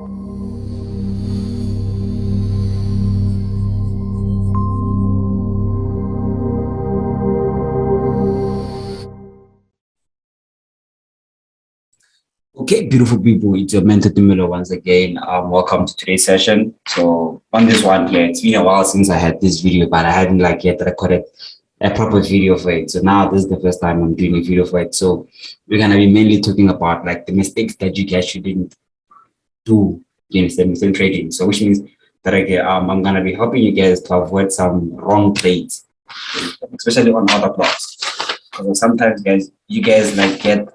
Okay, beautiful people, it's your mentor Dumilo once again. Welcome to today's session. So on this one here, it's been a while since I had this video, but I hadn't like yet recorded a proper video for it. So now this is the first time I'm doing a video for it. So we're gonna be mainly talking about like the mistakes that you guys shouldn't do in trading. So which means that I'm gonna be helping you guys to avoid some wrong trades, especially on other blocks. Because sometimes you guys like get,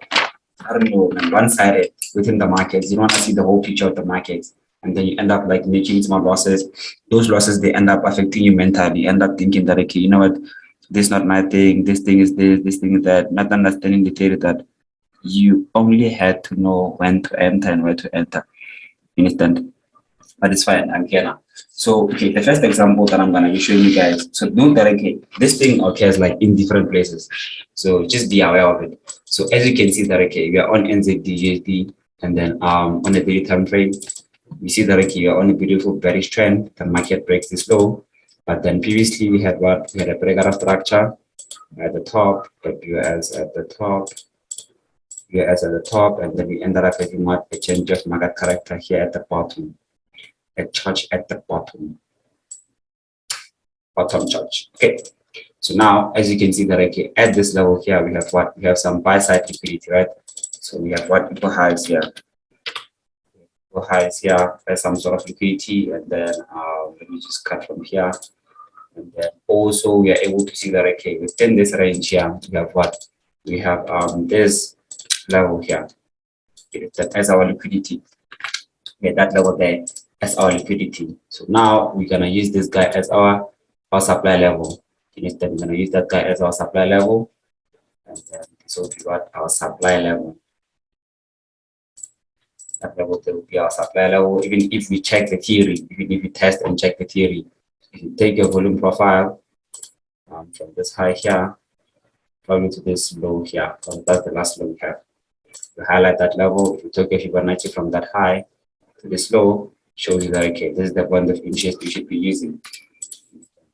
I don't know, like one-sided within the markets. You don't want to see the whole picture of the markets. And then you end up like making small losses. Those losses, they end up affecting you mentally. You end up thinking that, okay, you know what, this is not my thing, this thing is this thing is that, not understanding the data that you only had to know when to enter and where to enter. You understand? But it's fine, I'm here now. So, okay, the first example that I'm gonna be showing you guys. So note that, okay, this thing occurs like in different places. So just be aware of it. So as you can see that, okay, we are on NZD, and then on the daily time frame, we see that, okay, we are on a beautiful bearish trend. The market breaks this low, but then previously we had what? We had a breakout structure at the top, WS at the top, US at the top, and then we ended up having what? A change of market character here at the bottom. A charge at the bottom charge. Okay, so now as you can see that, okay, at this level here we have what? We have some buy side liquidity, right? So we have what? Equal highs here, there's some sort of liquidity, and then let me just cut from here. And then also we are able to see that, okay, within this range here we have what? We have this level here, that as our liquidity. Okay, that level there as our liquidity. So now we're gonna use this guy as our supply level. Then we're gonna use that guy as our supply level, and then so we got our supply level. That level will be our supply level. Even if we check the theory, even if we test and check the theory, if you take your volume profile from this high here, probably to this low here, because that's the last low we have. You highlight that level. If you take your Fibonacci from that high to this low, shows you that, okay, this is the point of interest you should be using.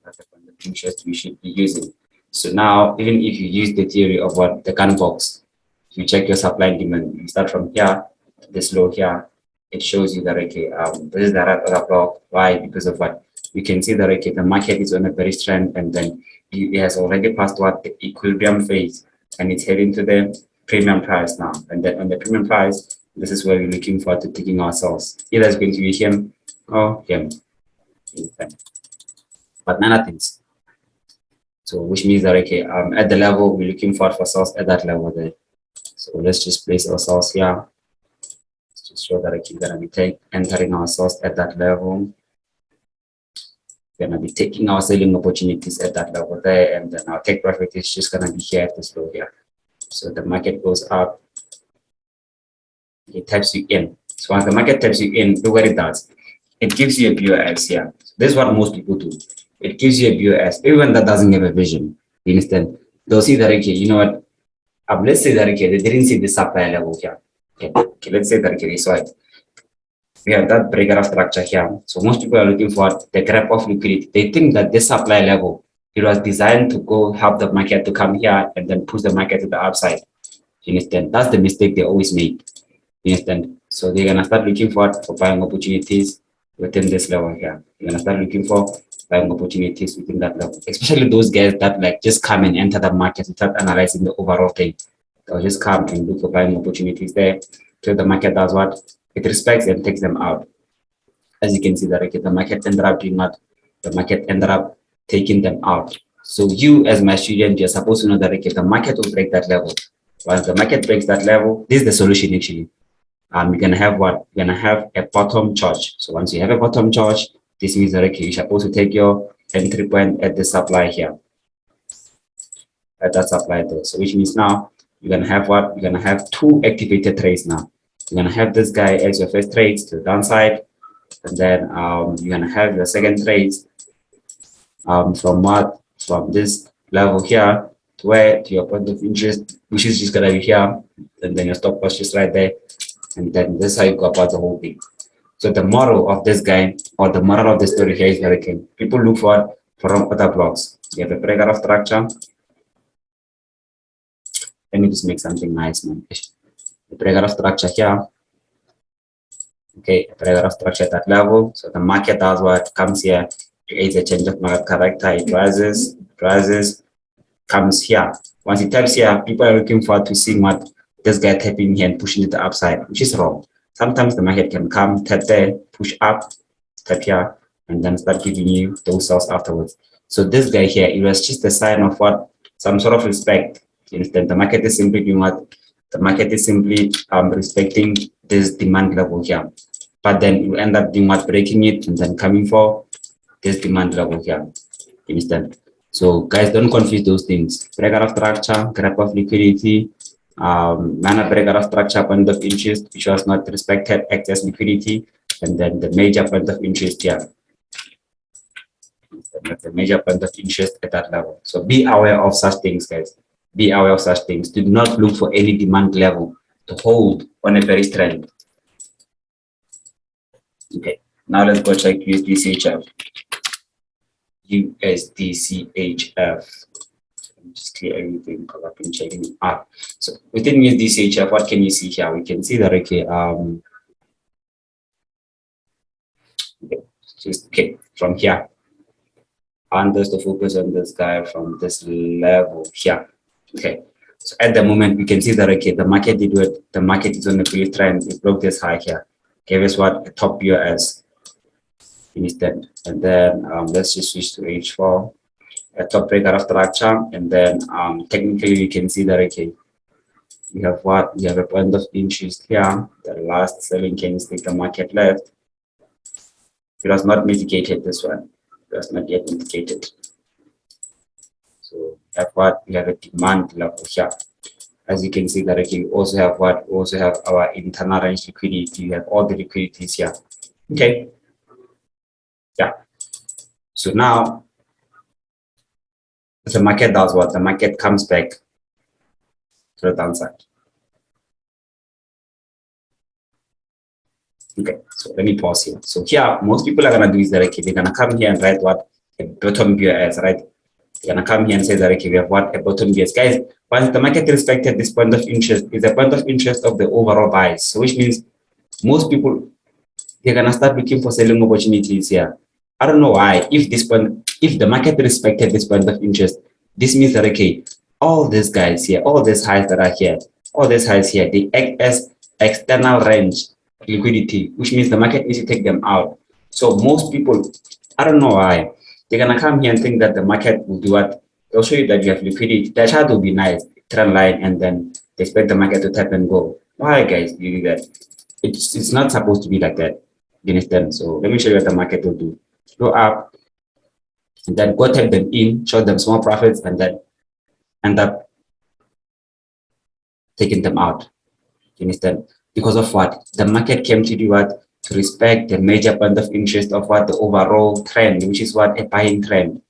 That's the point of interest we should be using. So now, even if you use the theory of what the gun box, if you check your supply and demand, you start from here to this low here, it shows you that, okay, this is the right other block. Why? Because of what? You can see that, okay, the market is on a very trend, and then it has already passed what? The equilibrium phase, and it's heading to the premium price now. And then on the premium price, this is where we're looking forward to taking ourselves. Either it's going to be him or him. But none of things. So which means that, okay, at the level we're looking forward for sales at that level there. So let's just place ourselves here. Let's just show that, okay, we're gonna be entering ourselves at that level. We're gonna be taking our selling opportunities at that level there, and then our take profit is just gonna be here at this low here. So the market goes up, it taps you in. So once the market taps you in, look what it does. It gives you a BOS here. This is what most people do. It gives you a BOS. Everyone that doesn't have a vision, you understand? They'll see that, okay, you know what? Let's say that, okay, they didn't see the supply level here. Okay, let's say that, okay, they saw it. We have that breaker of structure here. So most people are looking for the grab of liquidity. They think that this supply level, it was designed to go help the market to come here and then push the market to the upside. You understand? That's the mistake they always make. You understand? So they're gonna start looking for buying opportunities within this level here. You're gonna start looking for buying opportunities within that level, especially those guys that like just come and enter the market without analyzing the overall thing. They'll just come and look for buying opportunities there till the market does what? It respects and takes them out. As you can see that, okay, the market ended up doing what? The market ended up taking them out. So you as my student, you're supposed to know that, okay, the market will break that level. Once the market breaks that level, this is the solution actually. You're gonna have what? You're gonna have a bottom charge. So once you have a bottom charge, this means that, okay, you're supposed to take your entry point at the supply here, at that supply there. So which means now you're gonna have what? You're gonna have two activated trades now. You're gonna have this guy as your first trade to the downside, and then you're gonna have your second trade from what? From this level here to where? To your point of interest, which is just gonna be here, and then your stop loss just right there. And then this is how you go about the whole thing. So the moral of this guy or the moral of the story here is very clear. People look for from other blocks. You have a paragraph structure. Let me just make something nice, man. The paragraph structure here. Okay, a paragraph structure at that level. So the market does what comes here, creates a change of market character. It rises, comes here. Once it taps here, people are looking forward to seeing what this guy tapping here and pushing it to the upside, which is wrong. Sometimes the market can come, tap there, push up, tap here, and then start giving you those sales afterwards. So this guy here, it was just a sign of what? Some sort of respect. You understand? The market is simply doing what? The market is simply respecting this demand level here. But then you end up doing what? Breaking it and then coming for this demand level here. You understand? So guys, don't confuse those things. Breakout of structure, graph of liquidity, minor breakout of structure, point of interest, which was not respected, excess liquidity, and then the major point of interest here. The major point of interest at that level. So be aware of such things, guys. Be aware of such things. Do not look for any demand level to hold on a bearish trend. Okay, now let's go check USDCHF. USDCHF. Just clear everything because I've been checking it out. So within USDCHF, what can you see here? We can see that okay, okay, from here. And there's the focus on this guy from this level here. Okay. So at the moment we can see that okay, the market did what the market is on a bullish trend, it broke this high here. Gave us what a top US instead. And then let's just switch to H4. A top breakout structure, and then technically we can see that okay, we have what we have a point of interest here. The last selling candlestick the market left. It was not mitigated. This one it was not yet mitigated. So we have what we have a demand level here. As you can see that okay, we also have what we also have our internal range liquidity. We have all the liquidities here. Okay. Yeah. So now the market does what? The market comes back to the downside. Okay, so let me pause here. So here, most people are gonna do is that okay, they're gonna come here and write what a bottom BS, right? They're gonna come here and say that okay, we have what a bottom BS. Guys, once the market respected this point of interest, is the point of interest of the overall buys. So which means most people they're gonna start looking for selling opportunities here. I don't know why. If the market respected this point of interest, this means that okay, all these guys here, all these highs that are here, all these highs here, they act as external range liquidity, which means the market needs to take them out. So most people, I don't know why, they're gonna come here and think that the market will do what? They'll show you that you have liquidity. The chart will be nice, trend line, and then they expect the market to tap and go. Why, guys, do you do that? It's not supposed to be like that. You understand? So let me show you what the market will do. Go up, and then go take them in, show them small profits, and then end up taking them out. You understand? Because of what? The market came to do what? To respect the major point of interest of what? The overall trend, which is what? A buying trend.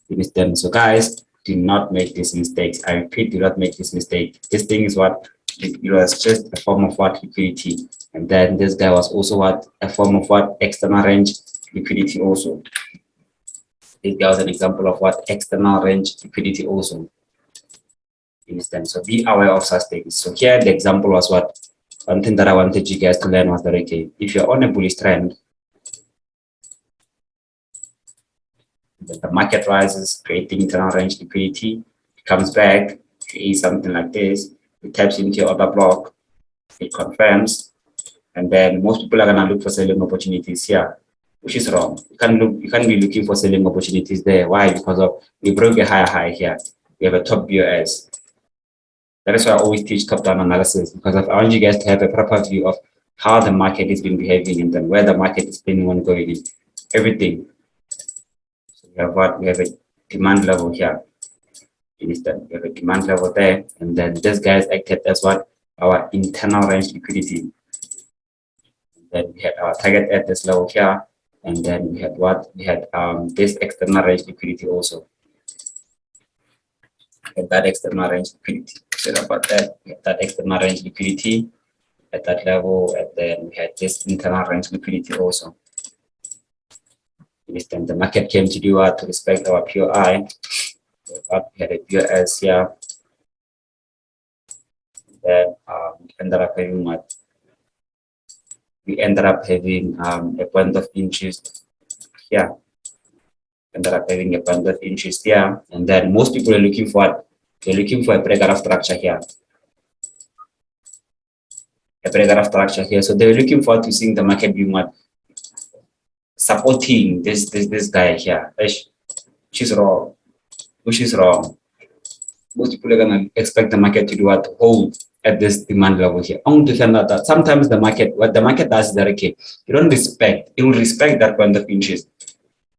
You understand? So guys, do not make these mistakes. I repeat, do not make this mistake. This thing is what? It was just a form of what? Liquidity. And then this guy was also what? A form of what? External range liquidity also. This guy was an example of what? External range liquidity also. You understand? So be aware of such things. So here the example was what? One thing that I wanted you guys to learn was that okay, if you're on a bullish trend, the market rises, creating internal range liquidity, it comes back, creates something like this, it taps into your order block, it confirms, and then most people are gonna look for selling opportunities here, which is wrong. You can't be looking for selling opportunities there. Why? Because of we broke a higher high here. We have a top BOS. That is why I always teach top-down analysis, because I want you guys to have a proper view of how the market has been behaving and then where the market is planning on going in. Everything. So we have what? We have a demand level here. You understand? We have a demand level there, and then this guys acted as what? Our internal range liquidity. And then we had our target at this level here, and then we had what? We had this external range liquidity also. That external range liquidity. So about that, we have that external range liquidity, at that level, and then we had this internal range liquidity also. Then the market came to do what, to respect our POI. But we had a POS here. Then we ended up having what? We ended up having a point of interest here. Ended up having a point of interest here. And then most people are looking for what? They're looking for a pre-graph structure here. A pre-graph structure here. So they're looking forward to seeing the market being what? Supporting this guy here. Which is wrong. Which is wrong. Most people are gonna expect the market to do what? Hold at this demand level here. Only to find out that sometimes the market, what the market does is that okay, you don't respect, it will respect that point of interest,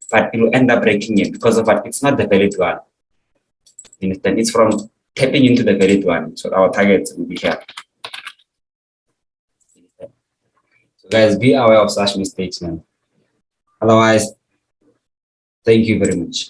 but it will end up breaking it because of what? It's not the valid one. You understand? It's from tapping into the valid one. So our targets will be here. So guys, be aware of such mistakes, man. Otherwise, thank you very much.